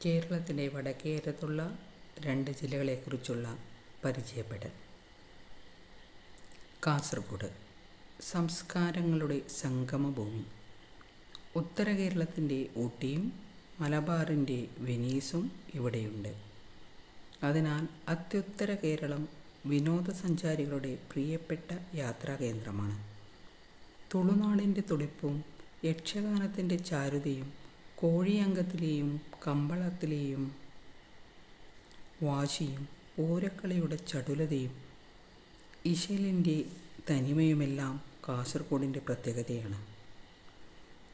കേരളത്തിൻ്റെ വടക്കേയറ്റത്തുള്ള 2 ജില്ലകളെക്കുറിച്ചുള്ള പരിചയപ്പെടൽ. കാസർഗോഡ് സംസ്കാരങ്ങളുടെ സംഗമഭൂമി. ഉത്തര കേരളത്തിൻ്റെ ഊട്ടിയും മലബാറിൻ്റെ വെനീസും ഇവിടെയുണ്ട്. അതിനാൽ അത്യുത്തര കേരളം വിനോദസഞ്ചാരികളുടെ പ്രിയപ്പെട്ട യാത്രാകേന്ദ്രമാണ്. തുളുനാടിൻ്റെ തുടിപ്പും യക്ഷഗാനത്തിൻ്റെ ചാരുതയും കോഴിയങ്കത്തിലെയും കമ്പളത്തിലെയും വാശിയും പൂരക്കളിയുടെ ചടുലതയും ഇശലിൻ്റെ തനിമയുമെല്ലാം കാസർഗോഡിൻ്റെ പ്രത്യേകതയാണ്.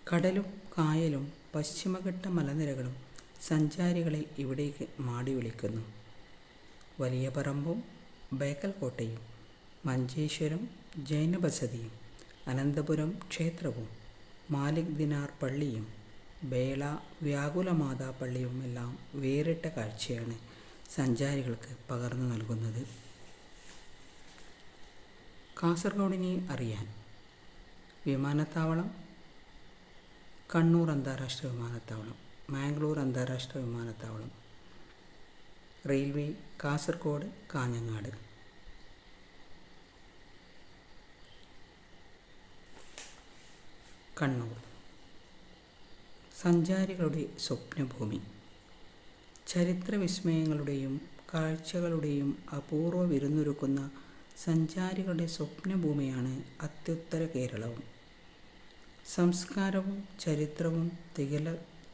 കടലും കായലും പശ്ചിമഘട്ട മലനിരകളും സഞ്ചാരികളെ ഇവിടേക്ക് മാടി വിളിക്കുന്നു. വലിയ പറമ്പും ബേക്കൽ കോട്ടയും മഞ്ചേശ്വരം ജൈനബസതിയും അനന്തപുരം ക്ഷേത്രവും മാലിക് ദിനാർ പള്ളിയും ബേള വ്യാകുലമാതാ പള്ളിയുമെല്ലാം വേറിട്ട കാഴ്ചയാണ് സഞ്ചാരികൾക്ക് പകർന്നു നൽകുന്നത്. കാസർഗോഡിനെ അറിയാൻ: വിമാനത്താവളം കണ്ണൂർ അന്താരാഷ്ട്ര വിമാനത്താവളം, മാംഗ്ലൂർ അന്താരാഷ്ട്ര വിമാനത്താവളം. റെയിൽവേ കാസർഗോഡ് കാഞ്ഞങ്ങാട്. കണ്ണൂർ സഞ്ചാരികളുടെ സ്വപ്നഭൂമി. ചരിത്ര വിസ്മയങ്ങളുടെയും കാഴ്ചകളുടെയും അപൂർവ വിരുന്നൊരുക്കുന്ന സഞ്ചാരികളുടെ സ്വപ്നഭൂമിയാണ് അത്യുത്തര കേരളവും. സംസ്കാരവും ചരിത്രവും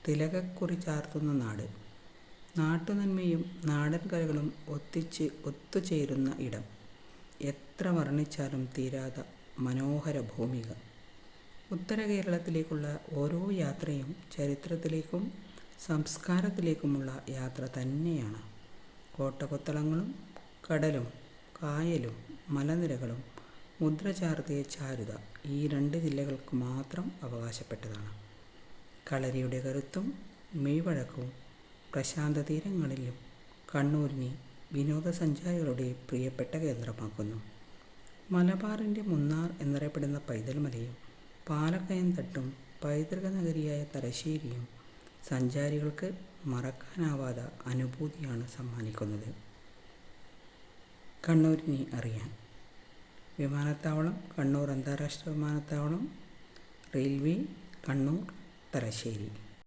തിലകക്കുറി ചാർത്തുന്ന നാട്. നാട്ടുനന്മയും നാടൻ കലകളും ഒത്തുചേരുന്ന ഇടം. എത്ര വർണ്ണിച്ചാലും തീരാത്ത മനോഹര ഭൂമിക. ഉത്തര കേരളത്തിലേക്കുള്ള ഓരോ യാത്രയും ചരിത്രത്തിലേക്കും സംസ്കാരത്തിലേക്കുമുള്ള യാത്ര തന്നെയാണ്. കോട്ടകൊത്തളങ്ങളും കടലും കായലും മലനിരകളും മുദ്ര ചാർത്തിയ ചാരുത ഈ 2 ജില്ലകൾക്ക് മാത്രം അവകാശപ്പെട്ടതാണ്. കളരിയുടെ കരുത്തും മെയ്വഴക്കവും പ്രശാന്ത തീരങ്ങളിലും കണ്ണൂരിനെ വിനോദസഞ്ചാരികളുടെ പ്രിയപ്പെട്ട കേന്ദ്രമാക്കുന്നു. മലബാറിൻ്റെ മുന്നാർ എന്നറിയപ്പെടുന്ന പൈതൽമലയും പാലക്കയം തട്ടും പൈതൃക നഗരിയായ തലശ്ശേരിയും സഞ്ചാരികൾക്ക് മറക്കാനാവാത്ത അനുഭൂതിയാണ് സമ്മാനിക്കുന്നത്. കണ്ണൂരിനെ അറിയാൻ: വിമാനത്താവളം കണ്ണൂർ അന്താരാഷ്ട്ര വിമാനത്താവളം, റെയിൽവേ കണ്ണൂർ തലശ്ശേരി.